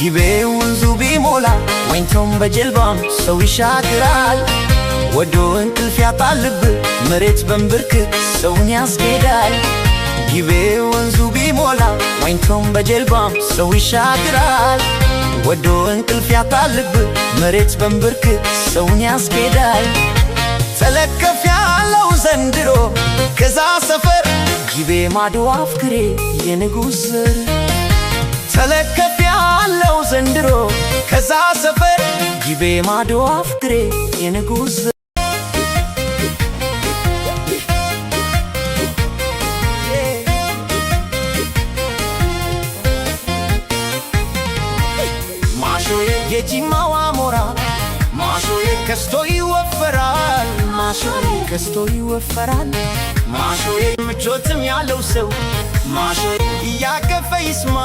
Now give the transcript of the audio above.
ጊቤ ወንዙ ቢሞላ ዋኝቶም በጀልባም ሰው ይሻግራል ወዶ እንቅልፍ ያጣል ልብ መሬት በንብርክክ ሰውን ያስኬዳል ጊቤ ወንዙ ቢሞላ ዋኝቶም በጀልባም ሰው ይሻግራል ወዶ እንቅልፍ ያጣል ልብ መሬት በንብርክክ ሰውን ያስኬዳል ተለከፍ ያለው ዘንድሮ ከዛ ሰፈር ጊቤ ማዶ አፍክሬ የንጉሥ ዘር ተለከፍ ያለው ዘንድሮ ከዛ ሰፈር ጊቤ ማዶ አፍክሬ የንጉሥ ዘር ማሾዬ የጂማው አሞራ ማሾዬ ከስቶ ይወፈራል ማሾዬ ከስቶ ይወፈራል ማሾዬ ምቾትም ያለው ሰው ማሾዬ እያቀፈ ይስማ